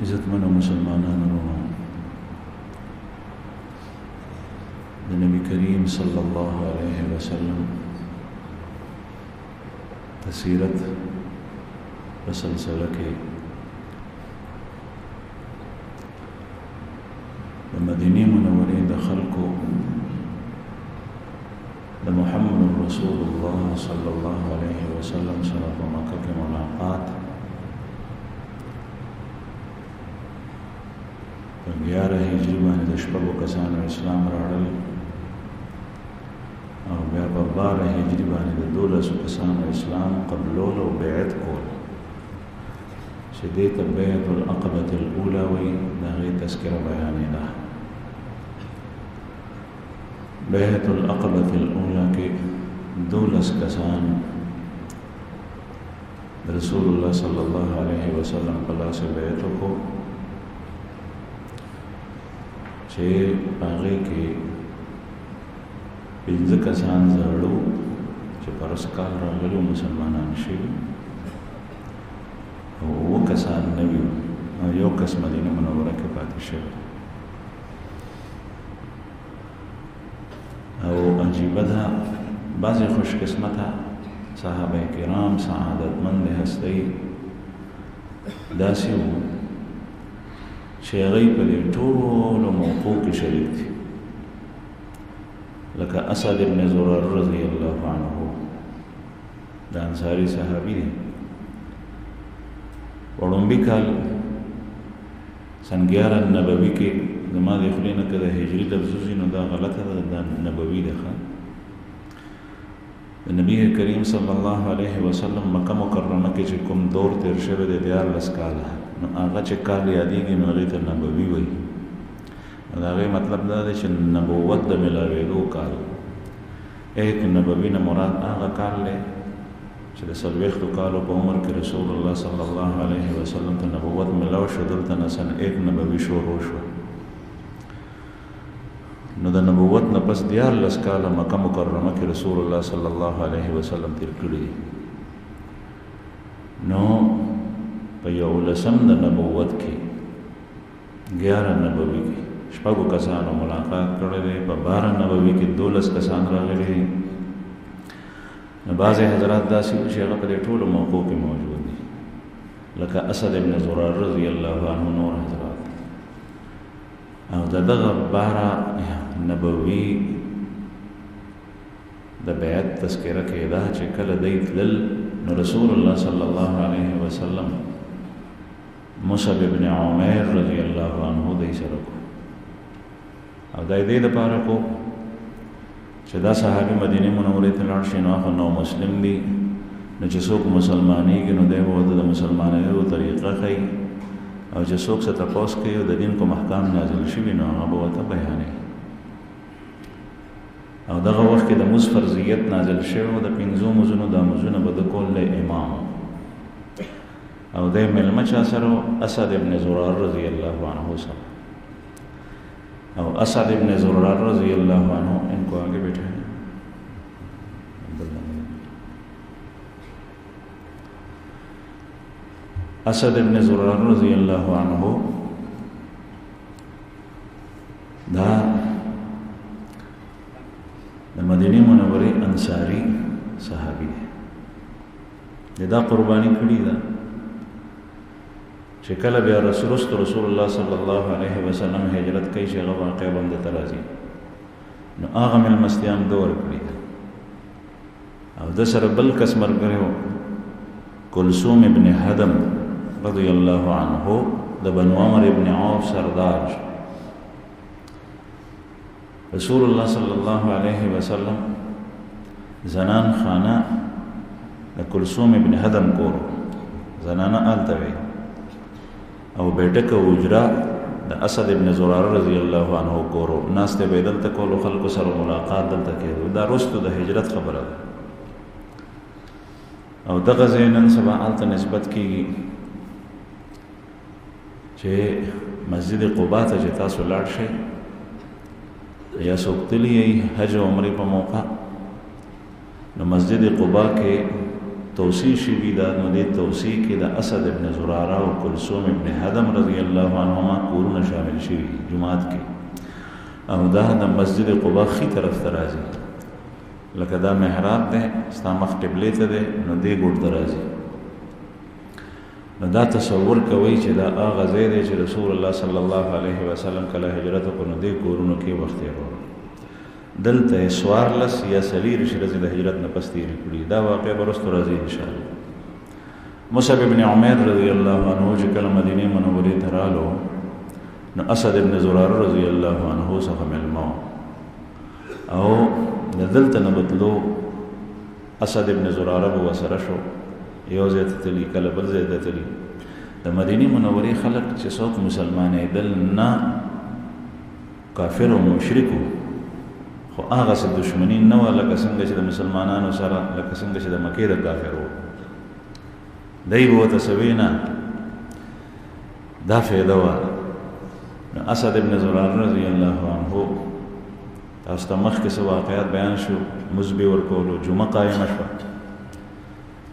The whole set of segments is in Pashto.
عزتمنو مسلمانانو ورونو، د نبی کریم صلی الله علیه وسلم د سیرت په سلسله کې د مدینې منورې د خلکو د محمد رسول الله صلی الله علیه وسلم سره په مکه کې ملاقات په 11 هجري باندې د شپږو کسانو اسلام راوړل او بیا په 12 هجري باندې د 12 کسانو اسلام قبلول او بیعت کول چې دې ته بیعت العقبة الاولى وایي د هغې تذکره بیانېده. بیعت العقبة الاولى کې 12 کسان رسول الله صلی الله علیه وسلم په لاس بیعت وکړو چې هغې کې 15 کسان زړو چې په رس کال راغلي مسلمانان شوي او 7 کسان نوي او 1 کس مدینه منوره کې پاتې شوی. او عجیبه ده بعضې خوش قسمته صحابه کرام سعادتمند هستۍ داسې وو چې هغوی په دې ټولو موقعو کې شریک دي، لکه اسد ابن زرار رضی الله عنه د انصاري صحابي دی. وړومبي کال سن 11 نبوي کې زما د خولې نه که د هجري لفظ وځي نو دا غلطه ده، دا نبوي ده. د نبي کریم صلی الله علیه وسلم مکه مکرمه کې چې کوم دور تیر شوی دی 14 کاله، نو هغه چې کال یادېږي نو هغې ته نبوي وایي. د هغې مطلب دا دی چې نبوت د میلاوېدو کال. ایک نبوي نه مراد هغه کال دی چې د 40 کالو په عمر کې رسول الله صلی الله علیه وسلم ته نبوت ملاو شو. دلته نه سن 1 نبوي شروع شو. نو د نبوت نه پس 14 کاله مکه مکرمه کې رسول الله صلی الله علیه وسلم تیر کړي. نو په 11 د نبوت کې 11 نبوي کې شپږو کسانو ملاقات کړی دی، په 12 نبوي کې 12 کسان راغلي دي. نو بعضې حضرات داسې وو چې هغه په دې ټولو موقعو کې موجود دي، لکه اسد ابن زرار رضی الله عنه نور حضرات. او د دغه 12 نبوي د بیعت تذکره کې دا چې کله دی تلل نو رسول الله صلی الله علیه وسلم مصعب ابن عمیر رضی الله عنه دی سره کو او دا دې دپاره کو چې دا صحابي مدینې منورې ته لاړ شي نو هغه نو مسلم دی، نو چې څوک مسلمانېږي نو دی به ورته د مسلمانېدو طریقه ښیي او چې څوک څه تپوس کوي او د دین کوم احکام نازل شوي نو هغه به ورته بیانوي. او دغه وخت کې د مونځ فرضیت نازل شوی و، د 5 مونځونو دا مونځونه به د کول امام او دی مېلمه چا سره اسد ابن زرار رضی الله عنه سره. او اسد ابن زرار رضی اللہ عنہ ان کو آگے بیٹھے ہیں. اسد ابن زرار رضی اللہ عنہ دا مدینه منورې انصاری صحابي دی. دا قربانی کړي ده چې کله بیا رسول الله صلی الله علیه وسلم هجرت کوي چې هغه واقع باندې ترازی نو هغه مېلمستیا هم ده ورکړي ده. او د سره بل کس ملګری و کلثوم ابن هدم رضی الله عنه د بنو عمر ابن عوف سردار. رسول الله صلی الله علیه وسلم زنان خانه د کلثوم ابن هدم کور زنانه آلته وی او بیٹکه اجرا د اسد ابن زرار رضی الله عنه کورو. ناسته به دلته کولو، خلکو سره ملاقات دلته کېدو. دا رستو د هجرت خبره ده او دغه ځای نن سبا هلته نسبت کېږي چې مسجد قبا ته چې تاسو لاړ شئ یا څوک تللی یئ حج او عمرې په موقع نو مسجد قبا کې توصی شوی دا نو دې توصی کې د اسد ابن زراره او کلثوم ابن حدم رضی الله عنهما کورونه شامل شوي جماعت کې او دا د مسجد قباء خي طرف ته راځي لکه دا محراب ده ستا مخ قبله ته ده نو دې ګوټ ته راځي نو دا تصور کوي چې دا هغه ځای دی چې رسول الله صلی الله علیه وسلم کله هجرت وکړ نو دې کورونو کې وخت یې ورو دلته سوارلس یا سلیر شرزي د هجرت نه پس تیری کړی دا واقع ورستو راځي ان شاء الله مصعب ابن عمر رضی الله عنه چې کله مدینه منورې ته رالو نو اسد ابن زراره رضی الله عنه څخه ملمو او دلته نه بدلو اسد ابن زراره به وسره شو یو ځای ته تللی کله بل ځای ته تللی د مدینه منورې خلک چې څوک مسلمانې دل نه کافر او مشرک خو هغه څه دشمنی نه و لکه څنګه چې د مسلمانانو سره لکه څنګه چې د مکې د کافرو دی به ورته څه وینا دا فایده وه نو اسد ابن زراره رضی الله عنه تاسو ته مخکې څه واقعات بیان شو مزد به ورکولو جمعه قایمه شوه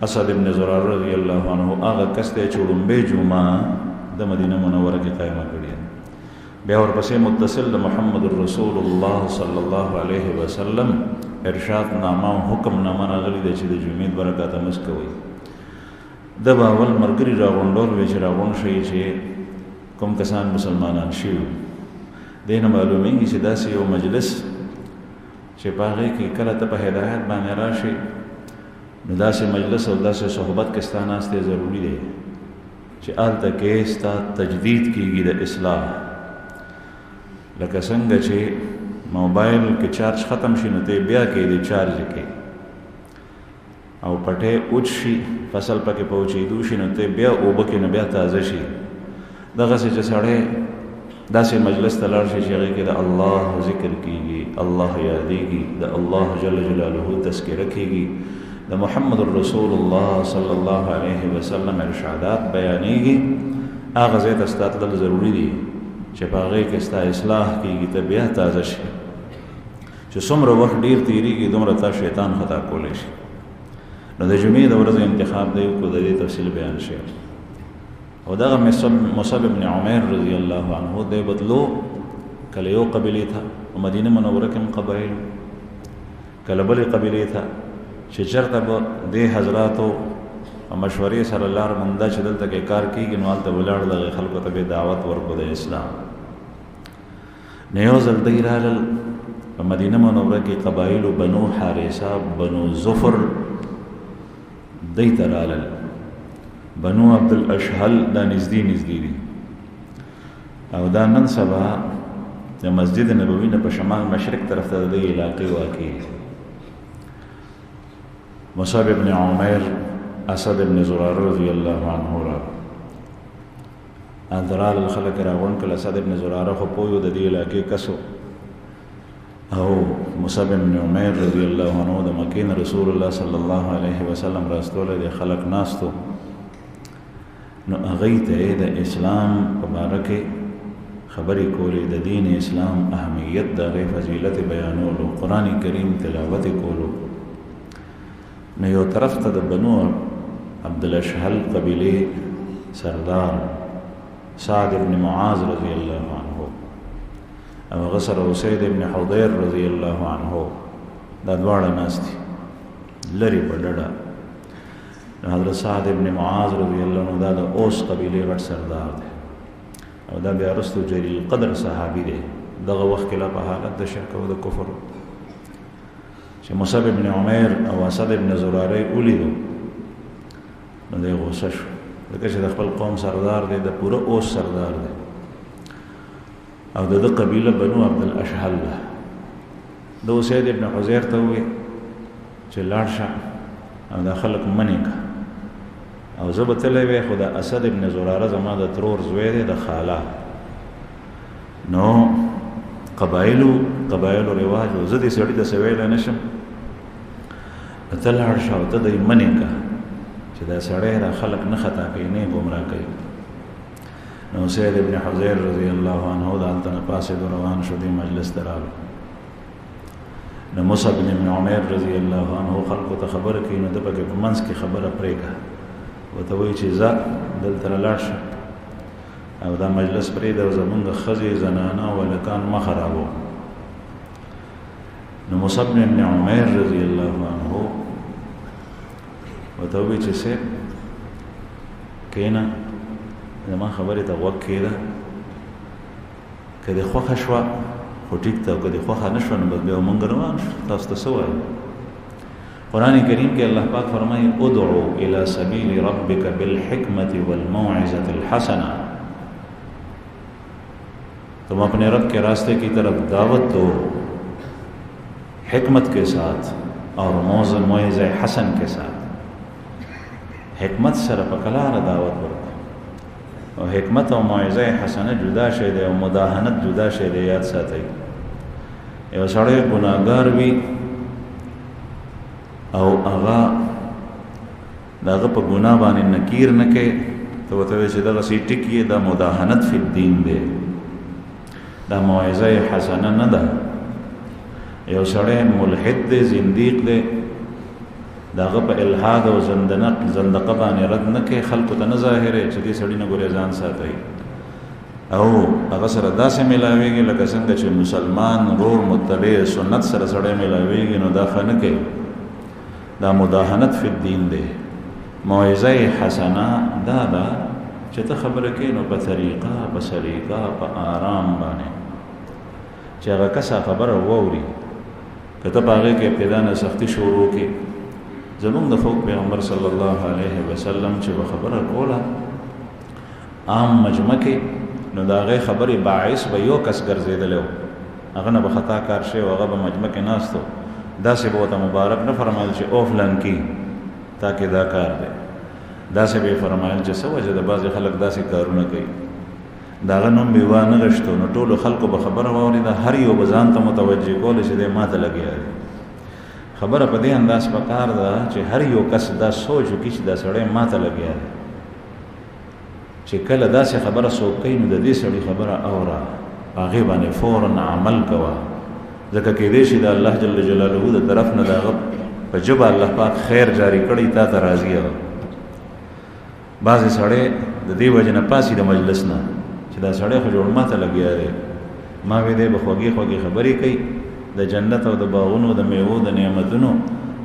اسد ابن زراره رضی الله عنه هغه کس دی چې لومبۍ جمعه د مدینه منوره کې قایمه کړې بیا ورپسې متصل د محمد رسول الله صلی الله علیه وسلم ارشاد نامه او حکم نامه راغلي دی چې د جمعې برکات مس کوي د باول مرګري راغونډول وی چې راغونډ شي چې کوم کسان مسلمانان شي دینه معلومیږي چې داسې یو مجلس چې په هغې کې کله ته په هدایت باندې راشي نو داسې مجلس او داسې صحبت کې ستا ناستې ضروري دی چې هلته کې ستا تجدید کېږي د اصلاح لکه څنګه چې موبایل کې چارج ختم شي نو ته بیا کې د چارج کې او پټې اوچ شي فصل پکې پوهچېدو شي نو ته بیا اوبه کې نه بیا تازه شي دغسې چې سړی داسې مجلس ته لاړ شي چې هغې کې د الله ذکر کېږي الله یادېږي د الله جل جلاله تذکره کېږي د محمد رسول الله صلی الله علیه وسلم ارشادات بیانېږي هغه ځای ته ستا تلل ضروري دي چې په هغې کې ستا اصلاح کېږي ته بیا تازه شي چې څومره وخت ډېر تېرېږي دومره تا شیطان خطا کولی شي نو د جمعې د ورځې انتخاب دی کو د دې تفصیل بیان شي او دغه مصعب ابن عمر رضی الله عنه دی بدلو کله یو قبیلې ته په مدینه منوره کې هم قبایل کله بلې قبیلې ته چې چېرته به دې حضراتو مشورې سره لار منده چې دلته کې کار کېږي نو هلته ولاړ دغې خلکو ته به دعوت ورکړو د اسلام نو یو ځل دی رالل په مدینه منوره کې قبایلو بنو حارثه بنو ظفر دی ته رالل بنو عبدالاشهل دا نږدې نږدې دي او دا نن سبا د مسجد نبوي نه په شمال مشرق طرف ته د دې علاقې واقع مصعب ابن عمر اسد ابن زراره رضی الله عنه را اندرال الخلق راغون کله اسد ابن زراره خو پویو د دې علاقې کسو او مصعب ابن عمر رضی الله عنه د مکې نه رسول الله صلی الله علیه وسلم راستوله د خلق ناستو نو هغې ته د اسلام په باره کې خبرې کولې د دین اسلام اهمیت د هغې فضیلت بیانولو قرآن کریم تلاوت کولو نو یو طرف ته د بنو عبدالاشهل قبیلې سردار سعد ابن معاذ رضی الله عنه او هغه سره اسید ابن حضیر رضی الله عنه دا دواړه ناست دي لرې په ډډه حضرت سعد ابن معاذ رضی الله عنه دا د اوس قبیلې غټ سردار دی او دا بیا وروسته جلیل القدر صحابي دی دغه وخت کې لا په حالت د شرک او د کفر چې مصعب ابن عمر او اسد ابن زراره ولیدو نو دی غوسه شو ځکه چې د خپل قوم سردار دی د پوره اوس سردار دی او د ده قبیله بنو عبدالاشهل ده د اسید ابن حضیر ته وویل چې لاړ شه او دا خلک منې که او زه به تللی وی خو د اسد ابن زراره زما د ترور زوی دی د خاله نو قبایلو رواج و زه دې سړي ته څه ویلی نه شم ته لاړ شه او ته دی منې که چې دا سړی دا خلک نه خطا کوي نه ګمراه کوي نو سید ابن حضیر رضی الله عنه د هلته نه پاسېدو روان شو دې مجلس ته راغلو نو مصعب بن عمیر رضی الله عنه خلکو ته خبره کوي، نو د پکې په منځ کې خبره پرېږه، ورته وایي چې ځه دلته لاړ شه او دا مجلس پرېږده او زمونږ ښځې زنانه او هلکان مه خرابوه. نو مصعب بن عمیر رضی الله عنه ورته وایي چې صاحب کښېنه، زما خبرې ته غوږ کښېږده، که دې خوښه شوه خو ټیک ته، او که دې خوښه نه شوه نو بس بیا مونږ روان شو. تاسو ته څه وایو؟ قرآن کریم کې الله پاک فرمایي ادعو الى سبیل ربک بالحکمت والموعظة الحسنہ، تم اپنے رب کے راستے کی طرف دعوت دو حکمت کے ساتھ اور موعظہ حسن کے ساتھ. حکمت سره په کلاره دعوت ورکړه، او حکمت او موعظه حسنه جدا شی دی او مداهنت جدا شی دی. یاد ساتئ، یو سړی ګناهګار وي او هغه دغه په ګناه باندې نکیر نه کوي، ته ورته وایې چې دغسې ټیک یې، دا مداهنت فی الدین دی، دا موعظه حسنه نه ده. یو سړی ملحد دی، زندیق دی، داغه په الحاد او زندقه باندې رد نه کوي، خلکو ته نه ظاهرې چې دې سړي نه ګورې ځان ساتئ، او هغه سره داسې میلاویږي لکه څنګه چې مسلمان رور متبع سنت سره سړی میلاویږي، نو دا ښه نه کوي، دا مداهنت فی الدین دی. موعظه حسنه دا ده چې ته خبره کوې نو په طریقه، په سلیقه، په آرام باندې، چې هغه کسه خبره واوري. که ته په هغې کې ابتدا نه سختي شروع کړې، زمونږ د فوق پیغمبر صلی الله علیه وسلم چې به خبره کوله عام مجمع کې، نو د هغې خبرې باعث به یو کس ګرځېدلی و، هغه نه به خطا کار شوی و، هغه به مجمع کې ناست و، داسې به ورته مبارک نه فرمایل چې او فلان کی تا کې دا کار دی، داسې به یې فرمایل چې څه وجه ده بعضې خلک داسې کارونه کوي، د هغه نوم به وانه غشتو، نو ټولو خلکو به خبره واورېده، هر یو به ځان ته متوجه کولی چې دی ما ته لګیا دی. خبره په دې انداز پکار ده چې هر یو کس دا سوچ وکړي چې دا سړی ما ته لګیا دی، چې کله داسې خبره څوک کوي نو د دې سړي خبره اوره، هغې باندې فورا عمل کوه، ځکه کېدای شي د الله جل جلاله د طرف نه د هغه په ژبه الله پاک خیر جاري کړی، تا ته راضي وه. بعضې سړی د دې وجې نه پاسي د مجلس نه چې دا سړی خو جوړ ما ته لګیا دی، ما وی دی به خوږې خوږې خبرې کوي د جنت او د باغونو د میوو د نعمتونو،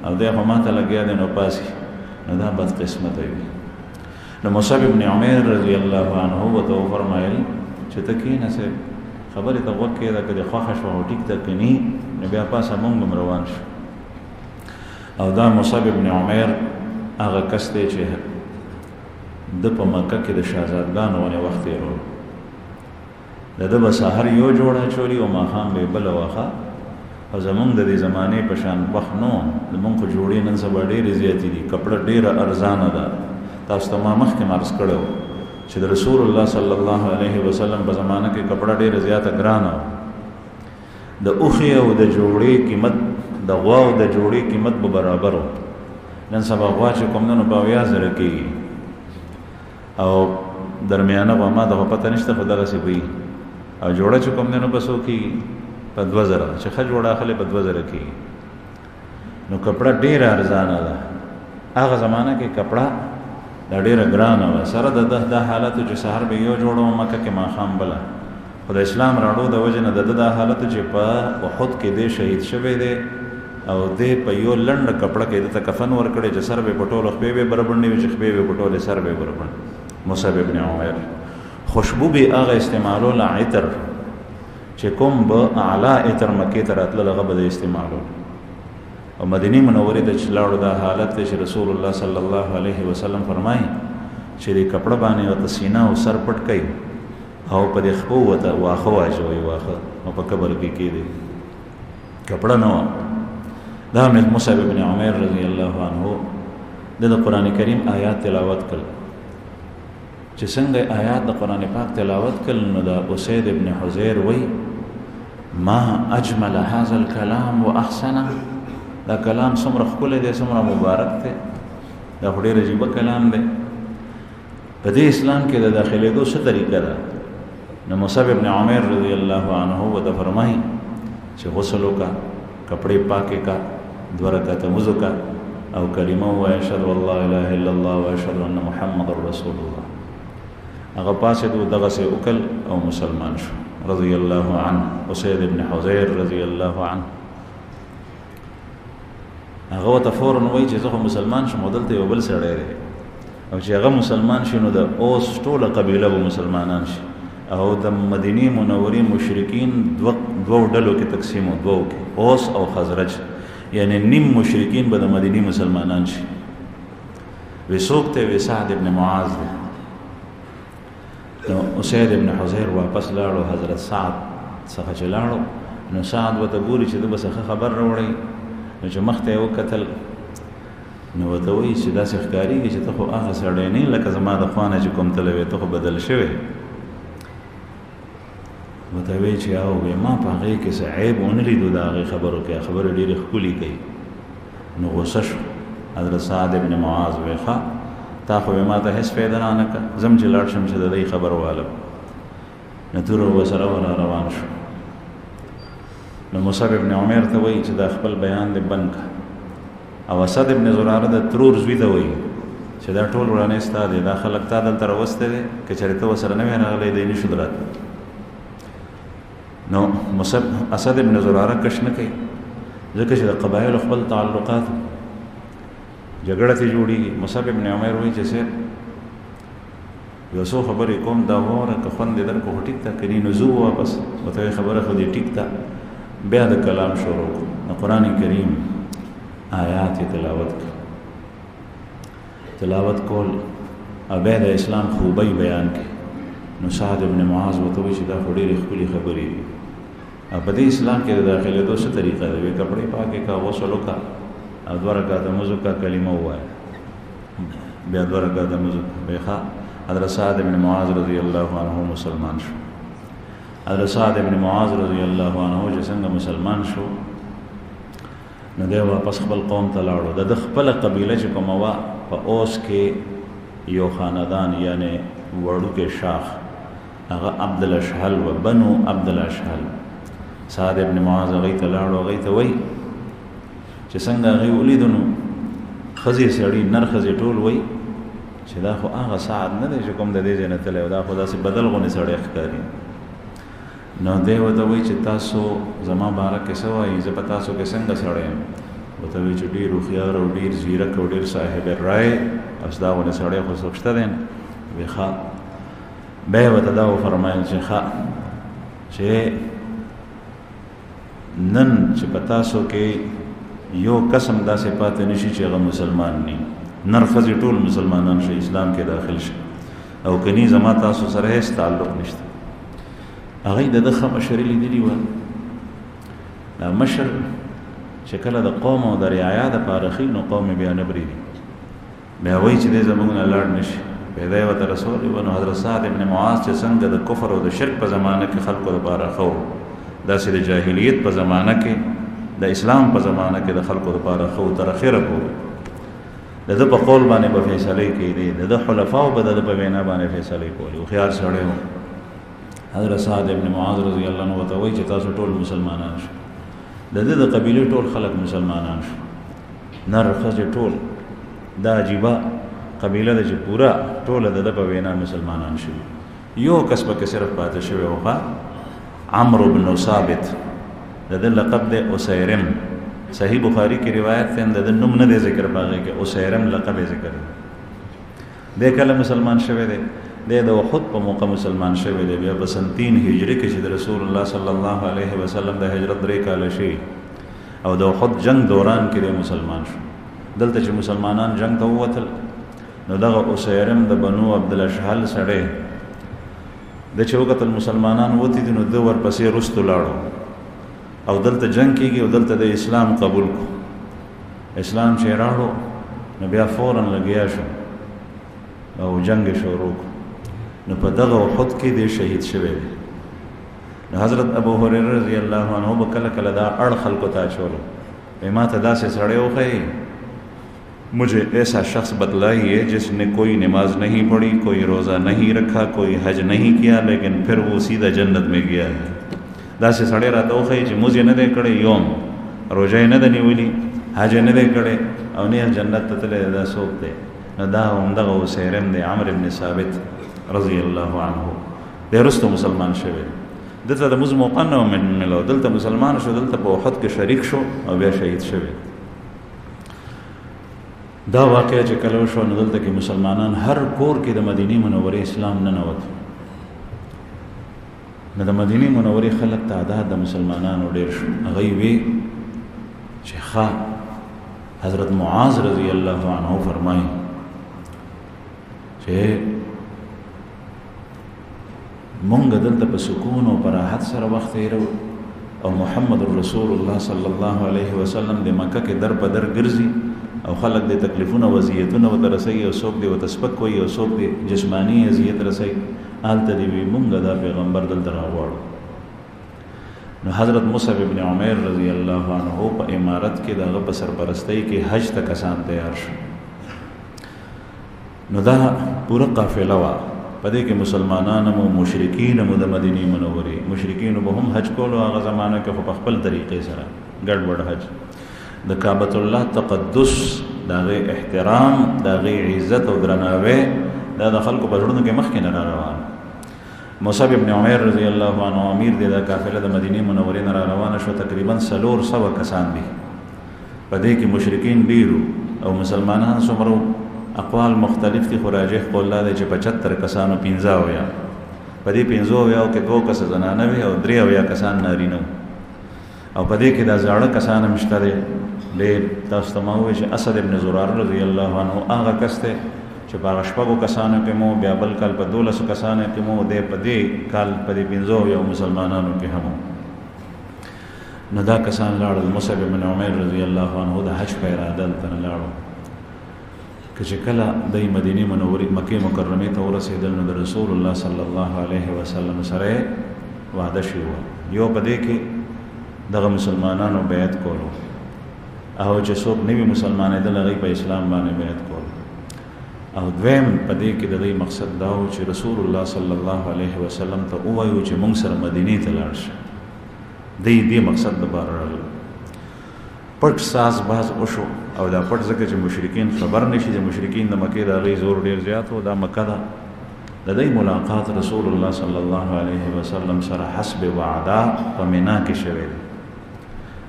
او دی خو ما ته لګیا دی نو پاسي، نو دا بد قسمته وي. نو مصعب بن عمیر رضی الله عنه ورته وفرمایل چې ته کښېنه صاحب، خبرې ته غوږ کښېږده، که دې خوښه شوه او ټیک ته، که نه نو بیا پاسه مونږ هم روان شو. او دا مصعب بن عمیر هغه کس دی چې د په مکه کې د شهزادګانو غوندې وخت تېرولو، د ده به سهار یو جوړه اچولي او ماښام به یې بله واښه، او زمونږ د دې زمانې په شان وخت نه و، زمونږ خو جوړې نن سبا ډېرې زیاتې دي، کپړه ډېره ارزانه ده. تاسو ته ما مخکې عرض کړی و چې د رسول الله صلی الله علیه وسلم په زمانه کې کپړه ډېره زیاته ګرانه وه، د اوښې او د جوړې قیمت، د غوا او د جوړې قیمت به برابر و. نن سبا غوا چې کوم ده نو په 80,000 کېږي، او درمیانه غوا ما ته خو پته نشته، خو دغسې وي، او جوړه چې کوم دی نو په څو کېږي؟ په 2,000، چې ښه جوړه اخلې په 2,000 کېږي. نو کپړه ډېره ارزانه ده، هغه زمانه کې کپړه دا ډېره ګرانه وه، سره د ده دا حالت چې سهار به یو جوړه و مکه کې ماښام بله، خو د اسلام راړو د وجې نه د ده دا حالت چې په احد کې دی شهید شوی دی، او دی په یو لنډه کپړه کې ده ته کفن ورکړی چې سر به یې په ټولو خپې به یې بربنډې وي، چې خپې به یې په ټولې سر به یې بربنډ. مصعب بن عمیر خوشبو به هغه استعمالوله عطر چې کوم به اعلی عطر مکې ته راتلل، هغه به د استعمالول. او مدینه منورې ته چې لاړو دا حالت دی چې رسول الله صلی الله علیه وسلم فرمایي چې دې کپړه باندې ورته سینه او سر پټ کوي، او په دې خپو ورته واښه واچوي، واښه او په قبر کې کېږدي، کپړه نه وه. دا مصعب بن عمیر رضی الله عنه د قرآن کریم آیات تلاوت کړل، چې څنګه آیات د قرآن پاک تلاوت کړل، نو دا اسید ابن حزیر وی ما اجمل هذا الكلام واحسنه، دا کلام څومره ښکلی دی، څومره مبارک دی، دا خو ډېر عجیبه کلام دی. په دې اسلام کې د داخلېدو څه طریقه ده؟ نو مصعب ابن عمیر رضی الله عنه ورته فرمایي چې غسل وکړه، کپڑے پاکے کا 2 رکعته وضو کا او کلمه وایه اشهد ان لا اله الا الله واشهد ان محمد رسول الله. هغه پاسېدو دغسې وکړ او مسلمان شو رضی الله عنه. اسید ابن حضیر رضی الله عنه هغه ورته فوراً وایي چې زه خو مسلمان شم او دلته یو بل سړی دی او چې هغه مسلمان شي نو د اوس ټوله قبیله به مسلمانان شي او د مدینې منورې مشرکین دوو ډلو کې تقسیم و، دوو کې اوس او خزرج، یعنی نیم مشرکین به د مدینې مسلمانان شي. وی څوک دی؟ وی سعد ابن معاذ دی. نو اسید ابن حضیر واپس لاړو حضرت سعد څخه چې لاړو نو سعد ورته ګوري چې ده به څه خبر راوړی، نو چې مخ ته یې وکتل نو ورته وایي چې داسې ښکارېږي چې ته خو هغه سړی نه یې لکه زما د خوا نه چې کوم تللی وې، ته خو بدل شوی. ورته وایي چې او ما په هغې کې څه عیب ونه لیدو د هغې خبرو کې، خبرې ډېرې ښکلې کوي. نو غوسه شو حضرت سعد ابن معاذ وایي ښه تا خو ما ته هېڅ فایده رانه کړه، ځم چې لاړ شم چې د دې خبر والم. نو تور ورسره روان شو. نو مصعب ابن عمیر ته وایي چې دا خپل بیان دې بند کړه. او اسد ابن زراره د ترور زوی ته وایي چې دا ټول ورانه ستا دی، دا خلک تا دلته راوستی دی، که چېرې ته ورسره نه وې راغلی دی نه شو دراتلی. نو اسد ابن زراره کش نه کوي ځکه چې د قبایلو خپل تعلقات جګړه ترې جوړېږي. مصعب ابن عمیر وایي چې صاحب یو څو خبرې کوم دا واوره، که خوند دې درکړو خو ټیک ده، که نه نو ځو واپس. ورته وایي خبره خو دې ټیک ده. بیا د کلام شروع کړو، د قرآن کریم آیات یې تلاوت کول او بیا د اسلام خوبۍ بیان کړي. نو سعد ابن معاذ ورته وایي چې دا خو ډېرې ښکلې خبرې دي او په دې اسلام کې د داخلېدو څه طریقه ده؟ وایي کپړې پاکې کا، غسل وکړه او 2 رکعته لمونځ وکړه، کلمه ووایه، بیا 2 رکعته لمونځ وکړه. بیا ښه حضرت سعد ابن معاذ رضی الله عنه مسلمان شو. حضرت سعد ابن معاذ رضی الله عنه چې څنګه مسلمان شو نو دی واپس خپل قوم ته لاړو. د خپله قبیله چې کومه وه په اوس کې یو خاندان یعنی وړوکی شاخ هغه عبدالاشهل و، بنو عبدالاشهل. سعد ابن معاذ هغې ته لاړو، هغې ته وایي چې څنګه هغې ولیدو نو ښځې سړي نر ښځې ټول وایي چې دا خو هغه سعد نه دی چې کوم د دې ځای نه تللی و، دا خو داسې بدل غوندې سړی ښکاري. نو دی ورته وایي چې تاسو زما باره کې څه وایي، زه په تاسو کې څنګه سړی یم؟ ورته وایي چې ډېر هوښیار او ډېر ځیرک او ډېر صاحب رای او ستا غوندې سړی خو څوک شته دی نه. وایي ښه. بیا یې ورته دا وفرمایل چې ښه چې نن چې په تاسو کې یو قسم داسې پاتې نشي چې هغه مسلمان نه، نر ښځې ټول مسلمانان شي، اسلام کې داخل شي، او کني زما تاسو سره هیڅ تعلق نشته. هغې د ده ښه مشري لیدلي وه. دا مشر چې کله د قوم او د رعایا دپاره ښي نو قوم یې بیا نه برېږي، بیا وایي چې دی زموږ نه لاړ نه شي. بیا دی ورته رسولی وه. نو حضرت سعد ابن معاذ چې څنګه د کفر او د شرک په زمانه کې خلکو دپاره ښه و، داسې د جاهلیت په زمانه کې د اسلام په زمانه کې د خلکو دپاره ښه و تر اخره پورې. د ده په قول باندې به فیصلې کېدې، د ده خلفاو به د ده په وینا باندې فیصلې کولې. هوښیار سړی و. حضرت سعد ابن معاذ رضی الله عنه ورته وایي چې تاسو ټول مسلمانان شو. د ده د قبیلې ټول خلک مسلمانان شو، نر ښځې ټول. دا عجیبه قبیله ده چې پوره ټوله د ده په وینا مسلمانان شوي. یو کس پکې صرف پاتې شوی و، عمرو بن ثابت، د ده لقب دی اسیرم. صحیح بخاری کی روایت ته د ده نوم نه دی ذکر په هغې کې، اسیرم لقب یې ذکر دی. دی کله مسلمان شوی دی؟ دی د احد په موقع مسلمان شوی دی. بیا په 3 هجري کې چې د رسول الله صلی الله علیه وسلم د هجرت 3 کاله شي او د احد جنگ دوران کې دی مسلمان شو. دلته چې مسلمانان جنگ ته ووتل نو دغه اسیرم د بنو عبدالاشهل سړی د چې وکتل مسلمانان وتی دي نو ده ورپسې رستو لاړو او دلته جنگ کېږي او دلته د اسلام قبول کو. اسلام چې راړو نو بیا فوراً لګیا شو او جنگ شروع کو. نو په دغه احد کې دی شهید شوی دی. نو حضرت ابو هریره رضی الله عنه به کله کله دا اړ خلکو ته اچولو، وایي ما ته داسې سړی وښیي मुझे ऐसा शख्स बतलाइए जिसने कोई नमाज नहीं पढ़ी, कोई रोज़ा नहीं रखा, कोई हज नहीं किया, लेकिन फिर वो सीधा जन्नत में गया है. दासे सड़े रात वखई چې موږ نه دی کړی یوم روژه نه ده نیولي، حج نه دی کړی او نه جنت ته تللی، دا څوک دی؟ نو دا همدغه اوسیرم دی، عمرو بن ثابت رضی الله عنه. دی وروسته مسلمان شوی، دلته د مونځ موقع نه میلو، دلته مسلمان شو، دلته په احد کې شریک شو او بیا شهید شوی. دا واقعه چې کله وشوه نو دلته کې مسلمانان هر کور کې د مدینې منورې اسلام ننوت. نو د مدینې منورې خلک تعداد د مسلمانانو ډېر شو. هغوی وی چې ښه حضرت معاذ رضی الله عنه فرمایي چې مونږ دلته په سکون او په راحت سره وخت تېرو او محمد رسول الله صلی الله علیه وسلم د مکه کې در په در ګرځي او خلک د تکلیفونو وضعیتونه ورته رسوي او څوک دې ورته سپک کوي او څوک دې جسماني اذیت رسوي، هلته دې وي مونږ دا پیغمبر دلته راغواړو. نو حضرت مصعب ابن عمیر رضی الله عنه په امارت کې د هغه په سرپرستۍ کې حج ته کسان تیار شو. نو دا پوره قافله وه، په دې کې مسلمانان مو مشرکین مو د مدینې منورې مشرکینو به هم حج کولو هغه زمانه کې، خو په خپل طریقې سره ګډوډ حج. د کعبۃ الله تقدس، د هغې احترام، د هغې عزت او درناوی دا د خلکو په زړونو کې مخکې نه را روان. مصعب ابن عمیر رضی الله عنه امیر دی، دا قافله د مدینې منورې نه را روانه شو. تقریبا 400 کسان دي، په دې کې مشرکین ډېرو او مسلمانان څومره اقوال مختلف دي، خو راجح قول دا دی چې 75 کسانو 15 په دې 15 کې 2 کسه زنانه وي او 3 کسان نارینه وو. او په دې کې دا زاړه کسان هم شته دی ډېر. تاسو ته ما ووایي چې اسد ابن زرار رضی الله عنه هغه کس دی چې په هغه 6 کسانو کې مو، بیا بل کال په 12 کسانو کې مو، دی په دې کال په دې 15 مسلمانانو کې هم. نو دا کسان لاړل. مصعب بن عمیر رضی الله عنه د حج په اراده دلته لاړو. که چې کله د مدینې منورې مکې مکرمې ته ورسېدل نو د رسول الله صلی الله علیه وسلم سره وعده شوې وه. یو په دې کې دغه مسلمانانو بیعت کولو، او چې څوک نوي مسلمانېدل هغوی په اسلام باندې بیعت کولو، او دویم په دې کې د دوی مقصد دا و چې رسول الله صلی الله علیه وسلم ته ووایو چې موږ سره مدینې ته لاړ شي. دی دې مقصد دپاره راغلل. پټ ساز باز وشو، او دا پټ ځکه چې مشرکین خبر نشي. د مشرکین د مکې د هغوی زور ډېر زیات و، دا مکه ده. د دوی ملاقات رسول الله صلی الله علیه وسلم سره حسب وعده په مینا کې شوی دی.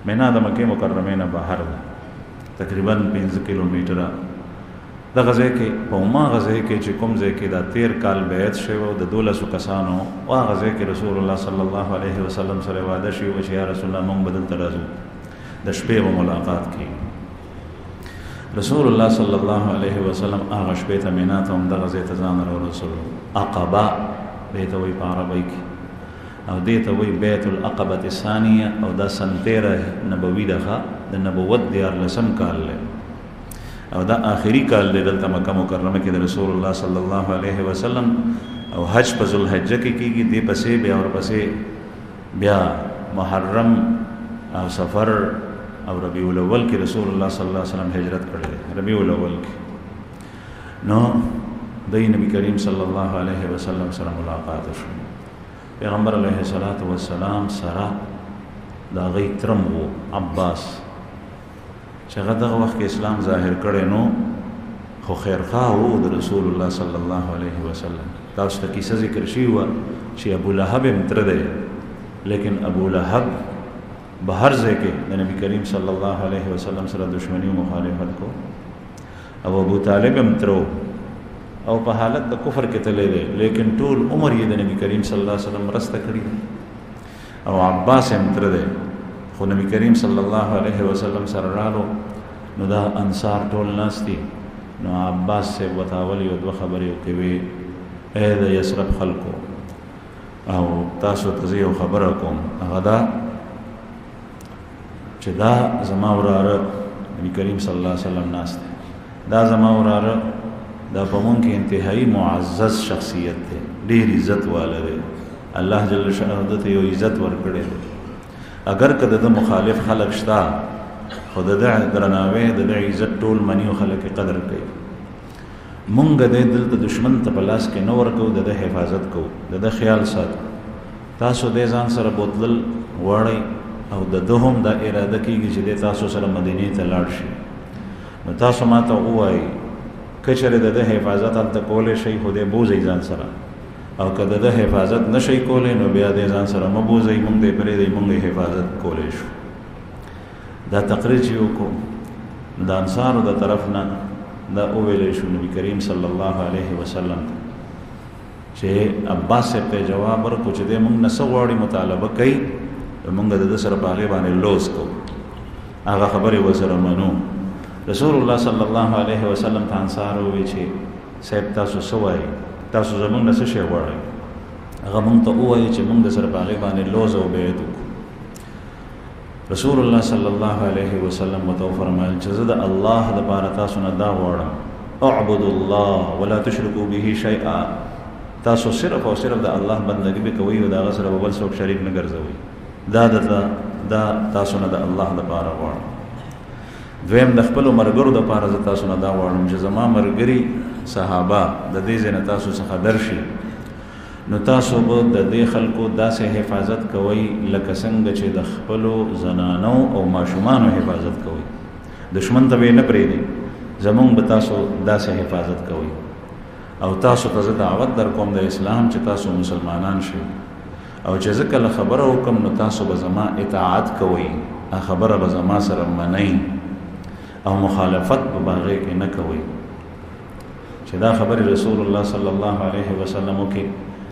مینا د مکې مکرمې نه بهر ده، تقریبا 5 کیلومتره. دغه ځای کې په هماغه ځای کې چې کوم ځای کې دا 13 کال بیعت شوی و د 12 کسانو، هغه ځای کې رسول الله صلی الله علیه وسلم سره وعده شوی و چې یا رسول الله موږ به دلته راځو، د شپې به ملاقات کړي. رسول الله صلی الله علیه وسلم هغه شپې ته مینا ته همدغه ځای ته ځان راورسولو. عقبه دې ته وایي په عربۍ کې، او دې ته وایي بیت العقبة الثانیه، او دا سن 13 نبوي ده، د نبوت 14 کال دی، او دا آخري کال دی دلته مکه مکرمه کې د رسول الله صلی الله علیه وسلم. او حج په ذوالحجه کې کېږي، دې پسې بیا ورپسې بیا محرم او سفر او ربیع الاول کې رسول الله صلی الله علیه وسلم هجرت کړی دی. ربیع الاول کې نو د نبی کریم صلی الله علیه وسلم سره ملاقات شو. پیغمبر علیه الصلاۃ والسلام سره د هغوی ترم و عباس، چې هغه دغه وخت کې اسلام ظاهر کړی نو، خو خیرخواه و د رسول الله صلی الله علیه وسلم. تاسو ته کیسه ذکر شوې وه چې ابو لهب هم تره دی، لیکن ابو لهب به هر ځای کې د نبی کریم صلی الله علیه وسلم سره دشمنی و مخالفت کو، او ابو طالب هم تره او په حالت د کفر کې تللی دی، لیکن ټول عمر یې د نبی کریم صلی الله علیه وسلم مرسته کړې. او عباس هم تره دی، خو نبی کریم صلی الله علیه وسلم سره رالو نو دا انصار ټول ناست دي. نو عباس صاحب ورته اول یو 2 خبرې وکړې، ای د یثرب خلکو، او تاسو ته زه یو خبره کوم، هغه دا چې دا زما وراره نبی کریم صلی الله علیه وسلم ناست دی، دا زما وراره دا په مونږ کې انتهایی معزز شخصیت دی، ډېر عزت والا دی. الله جل شانه ته یو عزت ورکړی دی. اگر که د مخالف خلق شته، خو د درناوی د عزت ټول مني او خلک قدر کوي. مونږ د دلته دشمن ته په لاس کې نه ورکو، د حفاظت کوو، د خیال ساتو. تاسو د ځان سره بوتلل غواړئ او د دوهم دا اراده کیږي چې د تاسو سره مدینه ته لاړ شي، نو تاسو ماته وایي کچره د حفاظت ال کولې شي خو دې بوزي ځان سره، او کله د حفاظت نشي کولې نو بیا د ځان سره مبوزي، مونږ دې پرې دې مونږه حفاظت کولې شو. دا تقریر چې وکړو د انصارو د طرف نه دا ویل شو نبی کریم صلی الله علیه وسلم چې عباس ته جواب ورکړو چې دې مونږ نه سغواړي مطالبه کوي، مونږ د سره باغې باندې لوس کو، هغه خبره وسره منو. رسول الله صلی الله علیه وسلم ته انصار وی چې صاحب تاسو سوای، تاسو زمونږ نه څه شی غواړئ؟ هغه مونږ ته وایي چې مونږ د سره باغې باندې لوز او بیعت وکړو. رسول الله صلی الله علیه وسلم متو فرمایل چې زه د الله لپاره تاسو نه دا غواړم، اعبدوا الله ولا تشركوا به شيئا، تاسو صرف او صرف د الله بندګي به کوئ او دا غسر بل څوک شریک نه ګرځوي، دا تاسو نه د الله لپاره غواړم. دویم د خپل مرګرو د لپاره ز تاسو نه دا غواړم چې زما مرګري صحابه د دې ځنه تاسو څخه درشي، نو تاسو به د دې خلکو داسې حفاظت کوئ لکه څنګه چې د خپل زنانو او ماشومانو حفاظت کوئ، دشمن ته نه پرېږدئ، زمونږ به تاسو داسې حفاظت کوئ. او تاسو ته زه دعوت در کوم د اسلام چې تاسو مسلمانان شئ، او چې زه کله خبره وکم نو تاسو به زما اطاعت کوئ، خبره به زما سره منئ او مخالفت به باغې کې نه کوئ. چې دا خبره رسول الله صلی الله علیه وسلم وکړي،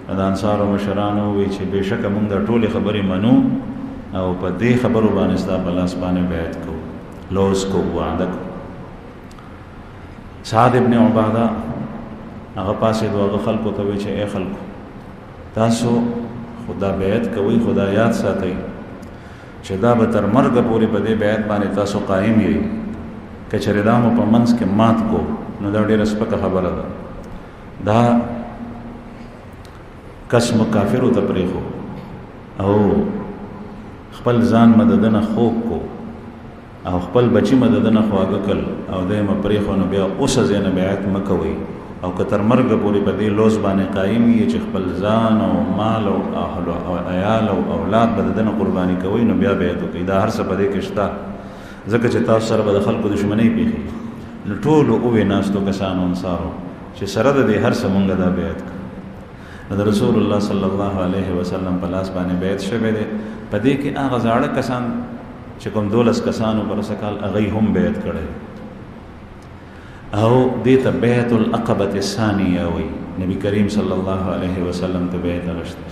د انصارو مشرانو وی چې بهشکه موږ د ټولې خبرې منو او په دې خبرو باندې ستا په لاس باندې بیعت کوو، لوز کوو، وعده کوو. سعد ابن عباده هغه پاسې دوه خلکو ته وی چې اے خلکو تاسو خدا بیعت کوي، خدا یاد ساتئ چې دا به تر مرګ پورې په دې بیعت باندې تاسو قائم یئ، که چېرې دا مو په منځ کې مات کو نو دا ډېره سپکه خبره ده. دا قسم کافرو ته پرېښو او خپل ځان مددنه خوب کو او خپل بچی مددنه خواږه کړ او دې م پرېښو، نو بیا اوس ځینې بیعت مه کوئ، او که تر مرګ پورې په دې لوز باندې قایم یې چې خپل ځان او مال او اهل او عیال او اولاد بددنه قرباني کوي، نو بیا بیعت وکړئ. دا هر څه په دې کې شته، ځکه چې تاسو سره به د خلکو دشمنۍ پیښي. نو ټولو اوې ناستو کسانو انصارو چې سره د دې هر څه مونږ دا بیعت کړو. د رسول الله صلی الله علیه وسلم په لاس باندې بیعت شوی دی. په دې کې هغه زاړه کسان چې کوم 12 کسانو پر سکال هغه هم بیعت کړی، او دې ته بیعت العقبه الثانیه وی. نبی کریم صلی الله علیه وسلم ته بیعت غشته.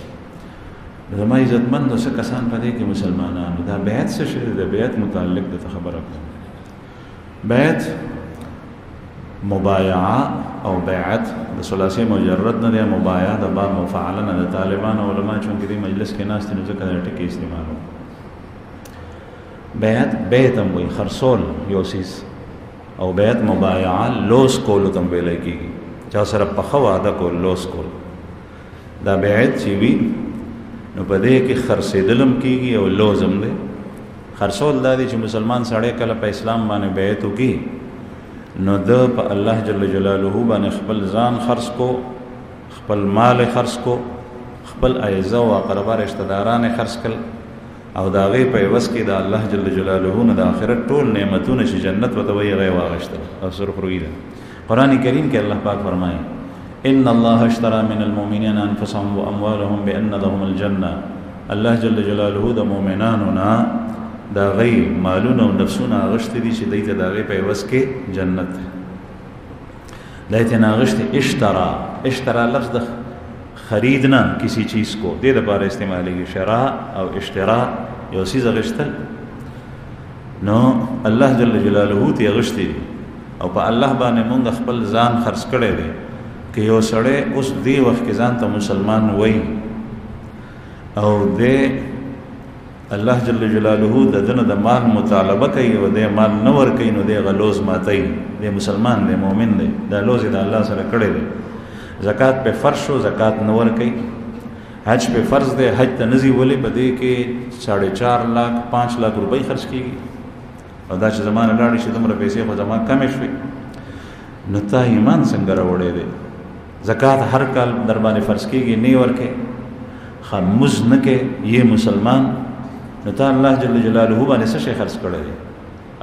زما عزتمندو څه کسان په دې کې مسلمانانو دا بیعت څه شی دی؟ د بیعت متعلق د خبره کوم. بیعت مبایعه او بیعت د ثلاثي مجرد نه دی، مبایعه د با مفعل نه. د طالبان علما چې دې مجلس کې ناست نو ځکه دا ټکی استعمالو. بیعت بیتم وی خرصول یو سیس، او بیعت مبایعه لوس کول تم ویل کېږي، چا سره په خو وعده کول لوس کول. دا بیعت چې وی نو په دې کې خرڅېدلم کېږي او لوزم دی. خرڅول دا دی چې مسلمان سړی کله په اسلام باندې بیعت وکړي نو د په الله جل جلاله باندې خپل ځان خرڅ کو، خپل مال خرڅ کو، خپل اعزه او اقربا رشتہ داران خرڅ کړ، او دا غي په وس کې د الله جل جلاله نه د آخرت ټول نعمتونه چې جنت وته وي غي واغشته او سره پرويده. قران کریم کې الله پاک فرمایي ان الله اشترى من المؤمنين انفسهم واموالهم بان لهم الجنه. الله جل جلاله د مؤمنانو نه دا غي مالونه او نفسونه غشت دي چې دایته دا غي په وس کې جنت دایته ناغشت. اشترى لفظ د خریدنا کسی چیز کو دې د بار استعمالي شراء او اشتراء یو سیز غشتل، نو الله جل جلاله ته غشتي او په الله باندې مونږ خپل ځان خرڅ کړي دي. که یو سړی اوس دی وخت کې ځان ته مسلمان وای او دې الله جل جلاله د دنه د مال مطالبه کوي او د مال نه ور کوي، نو د غلوز ماتي، د مسلمان دی مؤمن دی، دا لوز د الله سره کړی دی. زکات په فرض شو، زکات نه ور کوي. حج په فرض دی، حج ته نزي ولې بده کې 4.5 लाख 5 लाख روپۍ خرج کیږي، او دا چې زمانه لاړ شي دومره پیسې خو زما کم شوي، نو تا ایمان څنګه راوړې دی؟ زکات هر کال در باندې فرض کیږي، نه ورکه خاموز نه کې، یہ مسلمان نو ته الله جل جلاله باندې څه شي خرڅ کړی دی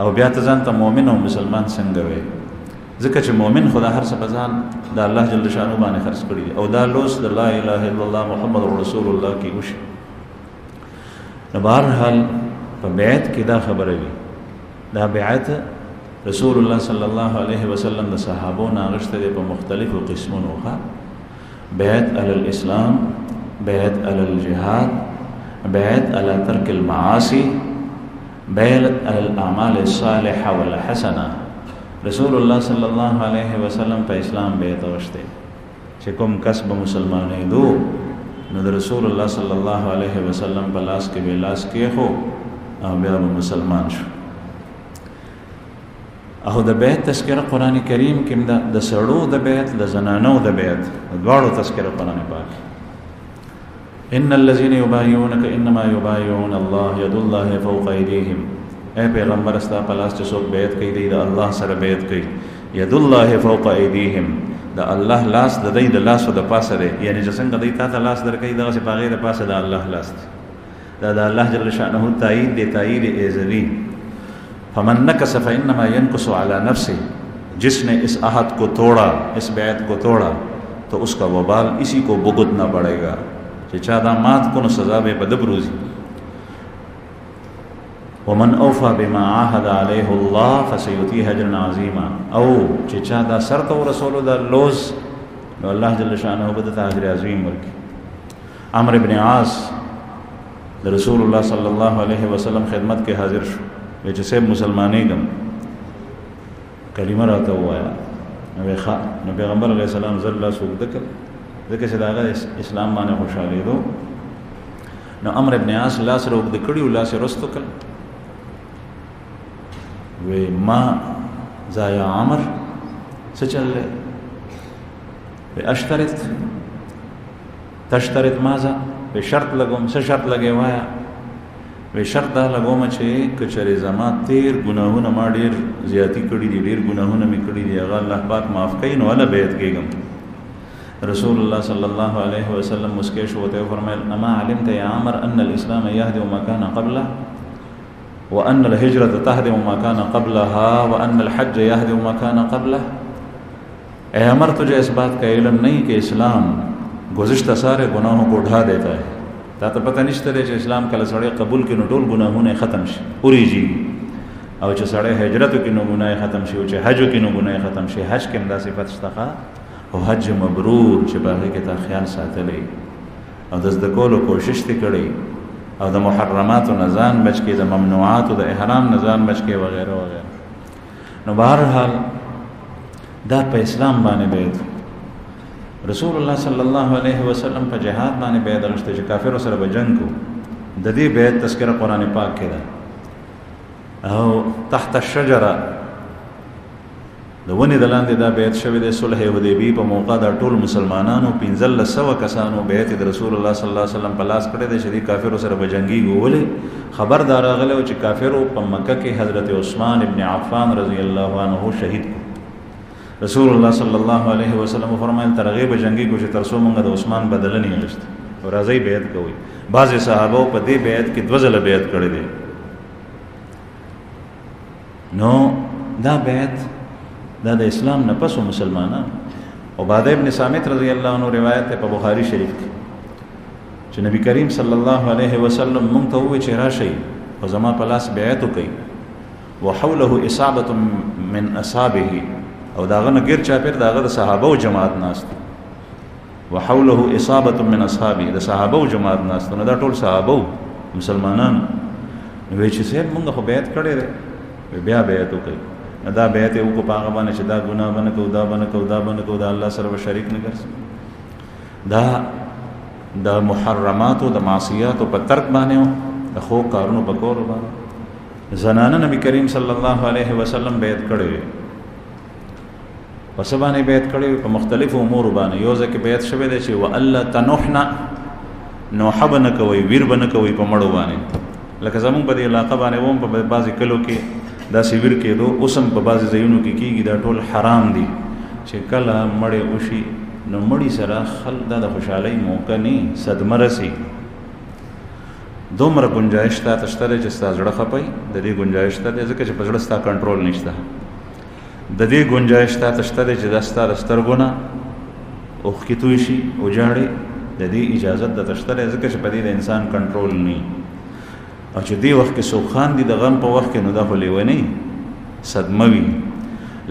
او بیا ته ځان ته مؤمن او مسلمان څنګه وې ځکه چې مؤمن خدا هر څه په ځان د الله جل شانو باندې خرڅ کړی دی او دا لوس د لا اله الا الله محمد رسول الله کې وشي نو بهرحال په بیعت کې دا خبره وي دا بیعت رسول الله صلی الله علیه وسلم د صحابو نه غشته دی په مختلفو قسمونو ښه بیعت علی الاسلام بیعت علی الجهاد بیعت علی ترک المعاصی بیعت علی الاعمال الصالحه والحسنه رسول الله صلی الله علیه وسلم په اسلام بیعت وشته چې کوم کسب مسلمانې دو نو د رسول الله صلی الله علیه وسلم په لاس کې به لاس کې خو او بیا مسلمان شو او د بیعت تذکره قران کریم کې د سړو د بیعت د زنانو د بیعت غاړو تذکره قران پاک ان الذين يبايعونك انما يبايعون الله يد الله فوق ايديهم اے پیغمبر استا پلاس چې څوک بیعت کوي دی د الله سره بیعت کوي ید الله فوق ايديهم د الله لاس د دې د لاسو د پاسه دی یعنی چې څنګه دی تا لاس درکې دا چې پاغه د پاسه د الله لاس دا د الله جل شانه تایید دی تایید ایزوی فمن نکس فانما ينقص على نفسه جس نے اس عہد کو توڑا اس بیعت کو توڑا تو اس کا وبال اسی کو भुगतना पड़ेगा چې چا دا مات کو نو سزا به بدب روزي ومن اوفى بما عاهد عليه الله فسيؤتيه اجرا عظيما او چې چا دا شرط او رسول دا لوز نو الله جل شانه بدته اجر عظیم ورکي عمرو ابن عاص د رسول الله صلی الله علیه وسلم خدمت کې حاضر شو چې سب مسلمانې دم کلمه راته وایا نو پیغمبر علیه السلام زل الله سوق دکل ځکه چې دا اسلام باندې خوشاله دو نو عمرو ابن عاص لاس روک د کړي لاس رستو کړ وی ما زایا عمر څه چلې وی اشترط تشترط ماذا به شرط لګوم څه شرط لګي وایا وی شرط دا لګوم چې کچره زما تیر ګناهونه ما ډیر زیاتی کړی دي ډیر ګناهونه می کړی دي هغه الله پاک معاف کړي نو ولا بیعت کېږم رسول الله صلی الله علیه وسلم مسکه شو ته فرمایل اما علمت یا عمر ان الاسلام يهدم ما كان قبله وان الهجره تهدم ما كان قبلها وان الحج يهدم ما كان قبله اے عمر تجھے اس بات کا علم نہیں کہ اسلام گزشتہ سارے گناہوں کو اٹھا دیتا ہے تا ته پته نشته چې اسلام کله سړی قبول کړي نو ټول ګناهونه ختم شي اوریږي او چې سړی هجرت کړي نو ګناه ختم شي او چې حج کړي نو ګناه ختم شي حج کې دا صفات شته او حج مبرور چې باغې کې تا خیال ساتلې او د زده کولو کوشش کړي او د محرمات او نزان بچ کې د ممنوعات او د احرام نزان بچ کې وغیرہ وغیرہ نو بهرحال دا په اسلام باندې بیت رسول الله صلی الله علیه وسلم په جهاد باندې بیعت غوښته چې کافر سره به جنگ کو د دې بیعت تذکرہ قران پاک کې ده او تحت الشجره د ونې د لاندې دا بیعت شوی د صلح حدیبیه په موقع د ټول مسلمانانو 1500 کسانو بیعت د رسول الله صلی الله علیه وسلم په لاس کړی د شدید کافر سره به جنگي ګولې خبردار غلې او چې کافرو په مکه کې حضرت عثمان ابن عفان رضی الله عنه شهید کو رسول الله صلی الله علیه وسلم فرمایل ترغیب جنگي کو چې ترسو مونږ د عثمان بدل نه غشت او راځي بیعت کوي بعض صحابه په دې بیعت کې دوزله بیعت کړی دي نو دا بیعت دا د اسلام نه پسو مسلمانان عباده ابن صامت رضی الله عنه روایت په بخاری شریف کې چې نبی کریم صلی الله علیه وسلم مونږ ته وی چې راشي او زما په لاس بیعت وکړي وحوله اصابه من اصحابه او داغه نه غیر چاپیر داغه د صحابه او جماعت ناست وحوله اصابه من اصحابه د صحابه او جماعت ناست نو دا ټول صحابه مسلمانان وی چې سه مونږ خو بیعت کړی دی بیا بیعت وکړي دا بیعت یو کو پاغه باندې چې دا ګناه باندې کو دا باندې کو دا باندې کو دا الله سره شریک نه ګرځي دا د محرمات او د معصیات او په ترک باندې د خو کارونو په کور باندې زنانه نبی کریم صلی الله علیه وسلم بیعت کړی پس باندې بیعت کړی په مختلفو امور باندې یو ځکه بیعت شوی دی چې والا تنحنا نوحب نه کوي ویر بنه کوي په مړو باندې لکه زمون په دې علاقه باندې ووم په بعضی کلو کې دا سیور کېدو اوسم په بعضی ځایونو کې کېږي دا ټول حرام دي چې کله مړې وشي نو مړی سره خل دا د خوشحالۍ موقع نه صدمه رسي دومره گنجائش تا شته دی چې ستا زړه خپي، د دې گنجائش ته دی ځکه چې په زړه ستا کنټرول نشته. د دې گنجائش تا شته دی چې دا ستا د سترګو نه اوښکې توی شي وجاړې، د دې اجازه د شته دی ځکه چې په دې د انسان کنټرول نه وي. او چې دې وخت کې څوک خاندي د غم په وخت کې نو دا خو لیونی صدمه وي،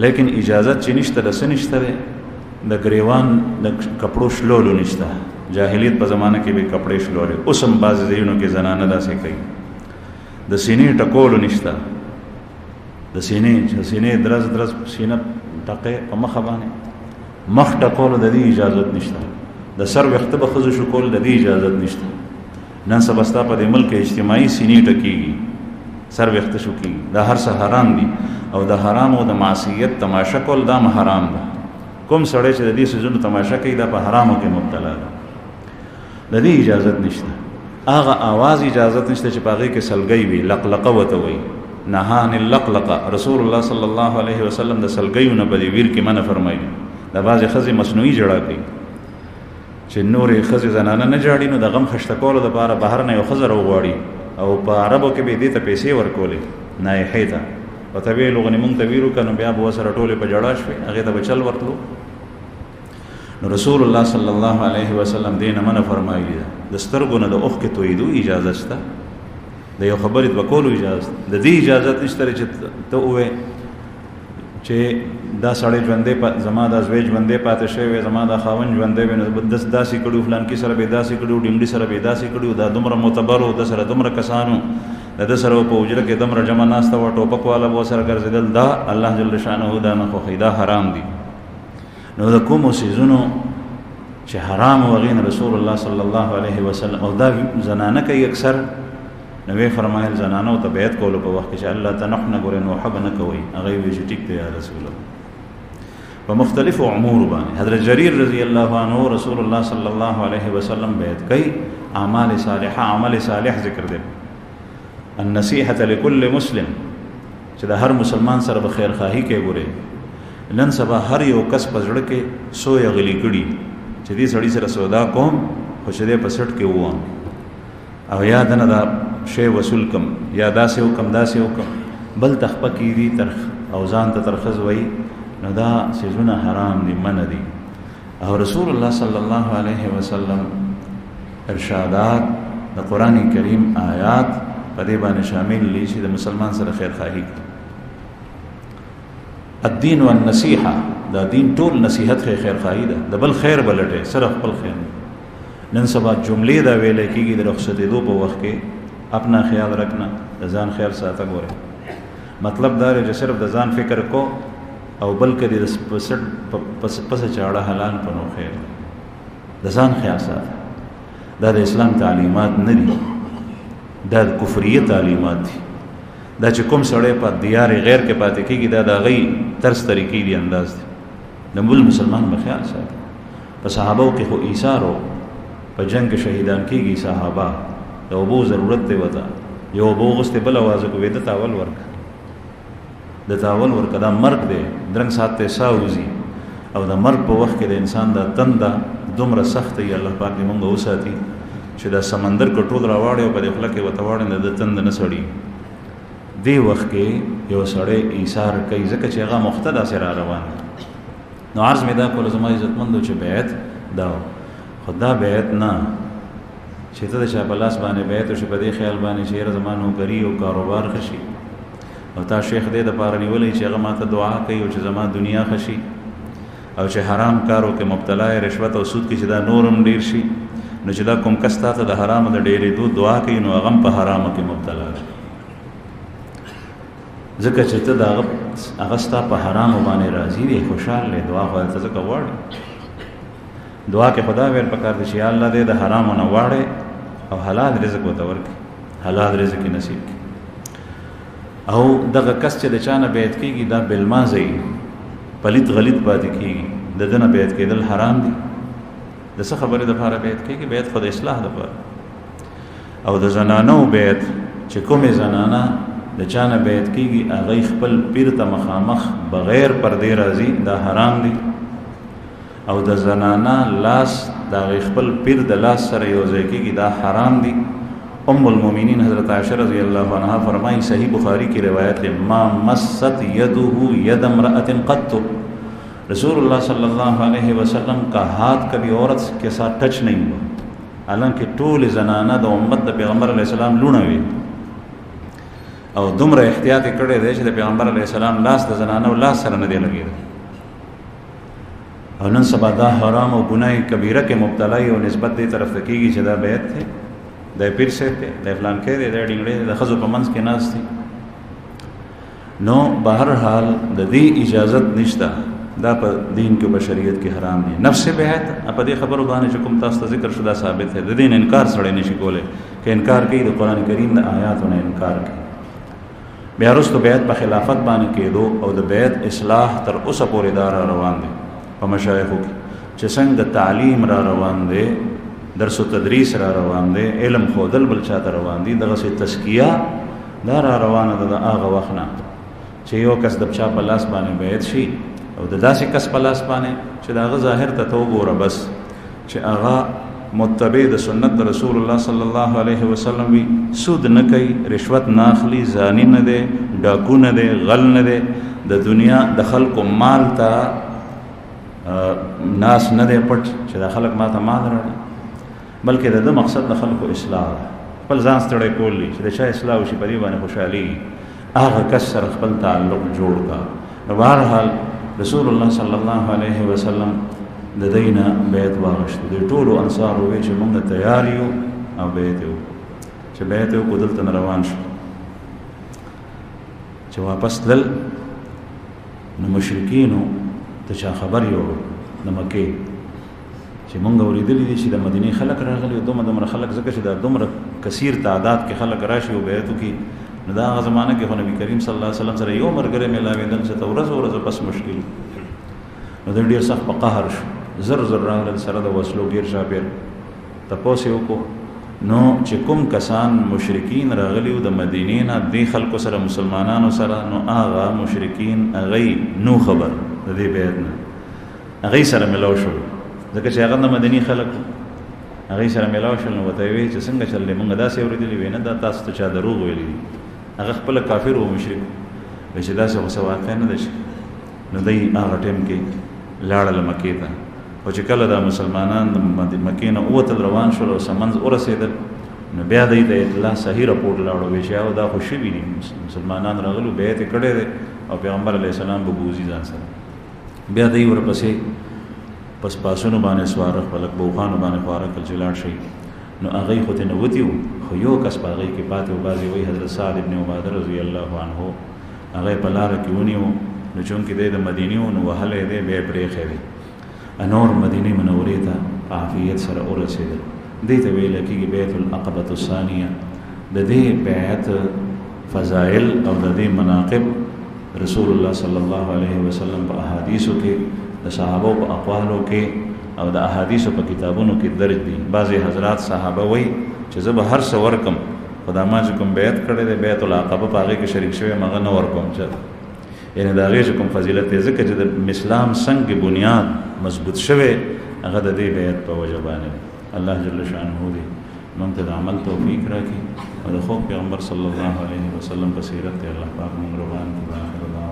لیکن اجازت چې نشته د څه نشته دی، د ګریوان د کپړو شلولو نشته. جاهلیت په زمانه کې به کپړې شلولې، اوس هم بعضې ځایونو کې زنانه داسې کوي. د سینې ټکولو نشته، د سینې درز سینه ټقې په مخه باندې مخ ټکولو د دې اجازت نشته. د سر ویښته به ښځو شو کول د دې اجازت نشته. نن سبا ستا په دې ملک اجتماعي سینې ټکېږي، سر ویښته شو کېږي، دا هر څه حرام دي. او د حرام او د معصیت تماشا کول دا حرام ده. کوم سړی چې د دې څیزونو تماشا کوي دا په حرامو کې مبتلا ده، د دې اجازت نشته. هغه آواز اجازت نشته چې په هغې کې سلګۍ وي، لقلقه ورته وایي. نهان اللقلقه، رسول الله صلی الله علیه وسلم د سلګیو نه په دې ویر کې منع فرمایي. د بعضې ښځې مصنوعي ژړا کوي چې نورې ښځې زنانه نه جاړي، نو د غم خشته کولو دپاره بهر نه یو ښځه راوغواړي او په عربو کې به یې دې ته پیسې ورکولې نایحې ته، ورته ویل غنې مونږ ته ویر وکړه، نو بیا به ورسره ټولې په ژړا شوې، هغې ته به چل ورتلو. نو رسول الله صلی الله علیه وسلم دې نه منع فرمایلي ده. د سترګو نه د اوښکې تویېدو اجازه شته، د یو خبرې دوه کولو اجازه، د دې اجازت نشته چې ته ووایې چې دا سړی ژوندی زما دا زوی ژوندی پاتې شوی وی، زما دا خاوند ژوندی وی، نو داسې کړي، فلانکي سره به داسې کړي، ډنګړي سره به داسې کړي، دا دومره معتبر و، د سره دومره کسانو، د سره په حجره کې دومره جمع ناسته وه، ټوپک والا به ورسره ګرځېدل، دا الله جل شانه دا نه خوښوي، دا حرام دي. نو د کومو څیزونو چې حرام و هغې نه رسول الله صلی الله علیه وسلم، او دا زنانه کوي اکثر، نو وی فرمایل زنانو ته بیعت کولو په وخت کې چې الله ته نحو نه ګورئ، نوحه به نه کوئ، هغه وی چې ټیک دی یا رسول الله. په مختلفو امور باندې حضرت جریر رضی الله عنه رسول الله صلی الله علیه وسلم بیعت کوي. اعمال صالحه، عمل صالح ذکر دی، النصیحة لكل مسلم، چې د هر مسلمان سره به خیرخواهي کوي. ګورئ نن سبا هر یو کس په زړه کې سوی غلی کړي چې دې سړي سره سودا کوم، خو چې دې په سټ کې ووم، او یا دنه دا شی وصول کم، یا داسې وکم داسې وکم، بل تخپه کېږي تر او ځان ته ترخز وایي، نو دا څیزونه حرام دي، منع دي. او رسول الله صلی الله علیه وسلم ارشادات د قرآن کریم آیات په دې باندې شامل دي چې د مسلمان سره خیرخواهي کوي. الدین والنصیحه، دا دین ټول نصیحت خیرخواهي ده، د بل خیر بلټه صرف خپل خیر. نن سبا جملې دا ویلې کېږي د رخصتېدو په وخت کې، اپنا خیال رکھنا، د ځان خیال ساته. ګوره مطلب دا دی چې صرف د ځان فکر کو او بلکې د پس چاړه حلال پنو خیر، د ځان خیال ساته. دا د اسلام تعلیمات نه دي، دا د کفریه تعلیمات دي. دا چې کوم سړی په دیار غیر کې پاتې کېږي، دا د هغې طرز طریقې دي، انداز دی. د بل مسلمان به خیال ساته. په صحابو کې خو ایثار و، په جنگ کې شهیدان کېږي صحابه، د اوبو ضرورت دی وته، یو اوبو غوښتې بل اوازه کوي، د تاول ورکه، د تاول ورکه، دا مرګ دی، درنګ سات ته ساه وځي. او د مرګ په وخت کې د انسان دا تنده دومره سخته وي، الله پاک دې موږ وساتي چې دا سمندر کې ټول راواړي او په دې خوله کې ورته واړي، د تنده نه سړي. دې وخت کې یو سړی ایثار کوي ځکه چې هغه مخته داسې را روان دی. نو عرض مې دا کولو زما عزتمندو چې بیعت دا خو دا بیعت نه چې ته د چا په لاس باندې بیعت وشي په دې خیال باندې چې یاره زما نوکري او کاروبار ښه شي، او تا شیخ دې دپاره نیولی چې هغه ما ته دعا کوي او چې زما دنیا ښه شي، او چې حرام کارو کې مبتلا یې رشوت او سود کې چې دا نور هم ډېر شي، نو چې دا کوم کس تا ته د حرامو د ډېرېدو دعا کوي، نو هغه هم په حرامو کې مبتلا شي. ځکه چې ته د هغه ستا په حرامو باندې راضي دی، خوشحال دی، دعا خو ته ځکه غواړې. دعا کې خدا ویل پکار دی چې یا الله دې د حرامو نه واړې او حلال رزق ورته ورکړي، حلال رزق یې نصیب کړي. او دغه کس چې د چا نه بیعت کېږي دا بالماضی پلیت غلیط پاتې کېږي، د ده نه بیعت کېدل حرام دي. د څه خبرې دپاره بیعت کېږي؟ بیعت خو د اصلاح دپاره. او د زنانو بیعت چې کومې زنانه د چا نه بیعت کېږي هغوی خپل پیر ته مخامخ بغیر پردې راځي، دا حرام دي. او د زنانه لاس د هغې خپل پیر د لاس سره یو ځای کېږي، دا حرام دي. ام المؤمنین حضرت عائشہ رضی اللہ عنہ فرمائی، صحیح بخاری کی روایت ہے، ما مست یدہ ید امرأۃ قط، رسول اللہ صلی اللہ علیہ وسلم کا ہاتھ کبھی عورت کے ساتھ ٹچ نہیں ہوا، حالانکہ ټول زنانه د امت د پیغمبر علیہ السلام لونه وي او دومره احتیاط کړی دی چې د پیغمبر علیہ السلام لاس د زنانه لاس سره نه دی لګېدلی، او نن سبا دا حرام او ګناه کبیره کې مبتلا او نسبت دې طرف ته کېږي چې دا بیعت دی، دا پیر صاحب دی، دا فلان کې دی، دا ډینګړی دی، د ښځو په منځ کې ناست دي. نو بهرحال د دې اجازت نشته، دا په دین کې په شریعت کې حرام دي. نفس بیعت په دې خبرو باندې چې کوم تاسو ته ذکر شو دا ثابت دی، د دین انکار سړی نشي کولی، که انکار کوي د قرآن کریم د آیاتو نه انکار کوي. بیا وروسته بیعت په خلافت باندې کېدو او د بیعت اصلاح تر اوسه پورې دا را روان دی په مشایخو کې، چې څنګه تعلیم را روان دی، درس و تدریس را روان دی، علم ښودل بل چاته روان دي، دغسې تزکیه دا را روانه ده د هغه وخت نه چې یو کس د چا په لاس باندې بیعت شي او د داسې کس په لاس باندې چې د هغه ظاهر ته وګوره بس چې هغه متبع د سنت د رسول الله صلی الله علیه وسلم وي، سود نه کوي، رشوت نه اخلي، زانی نه دی، ډاکو نه دی، غل نه دی، د دنیا د خلکو مال ته ناس نه دی پټ چې د خلک ما ته مال راړي، بلکې د ده مقصد د خلکو اصلاح ده، خپل ځان ستړی کول دي چې د چا اصلاح وشي په دې باندې خوشحالېږي، هغه کس سره خپل تعلق جوړ کړه. نو بهرحال رسول الله صلی الله علیه وسلم د دینه بیعت واغشت، د ټولو انصار وی چې موږ تیار یو او بیعت یو، چې بیعت یو کو دلته روان شو، چې واپس تلل نو مشرکینو ته چا خبر یو د مکې چې موږ اورېدلي دي چې د مدینې خلک راغلي، دومره خلک ځکه چې دا دومره کثیر تعداد کې خلک راشي او بیعت وکړي، نو دا هغه زمانه کې خو نبی کریم صلی الله علیه وسلم سره یو ملګری میلاوېدل چې ته ورځ بس مشکل، نو دوی ډېر سخت په قهر شو، زر راغلل سره د وسلو ګیر شاپیر، تپوس یې وکړو. نو چې کوم کسان مشرکین راغلي وو د مدینې نه دې خلکو سره مسلمانانو سره، نو هغه مشرکین هغوی نو خبر د دې بیعت نه، هغوی سره ملاو شول، ځکه چې هغه د مدینې خلک هغوی سره ملاو شول. نو ورته یې ویل چې څنګه چل دی، موږ داسې اورېدلي وی نه، دا تاسو ته چا دروغ ویلي دي، هغه خپله کافر و مشرک وی چې داسې خو څه واقع نه ده شي. نو دی هغه ټایم کې لاړل مکې ته، او چې کله دا مسلمانان د مکې نه ووتل روان شول او سمنځ ورسېدل، نو بیا دی د اطلاع صحیح رپورټ لاړو، وی چې او دا خو شوي دي، مسلمانان راغلو بیعت یې کړی دی او پیغمبر علیه السلام به بوځي ځان سره. بیا دی ورپسې پس پاسونو باندې سواره خپل بوخانو باندې خواره کړل چې لاړ شي. نو هغوی خو ته نه وتي وو، خو یو کس په هغوی کې پاتې و، بعضې وایي حضرت سعد ابن عباده رضی الله عنه، هغه په لاره کې ونیو، نو چونکې دی د مدینې و نو وهلی دی، بیا یې پرېښی دی، نور مدینې منورې ته په عافیت سره ورسېدل. دې ته ویل کېږي بیعة العقبة الثانیه. د دې بیعت فضایل او د دې مناقب رسول الله صلی الله علیه وسلم په احادیثو کې، د صحابو په اقوالو کې او د احادیثو په کتابونو کې درج دي. بعضې حضرات صحابه وایي چې زه به هر څه ورکم، خو دا ما چې کوم بیعت کړی دی بیعة العقبه په هغې کې شریک شوی یم، هغه نه ورکوم چاته، یعنې د هغې چې کوم فضیلت دی، ځکه چې د اسلام څنګه بنیاد مضبوط شوی هغه د دې بیعت په وجه باندې. الله جل شانه دې موږ ته د عمل توفیق راکړي او د خوږ پیغمبر صلی الله علیه وسلم په سیرت کې الله پاک موږ روان کړي.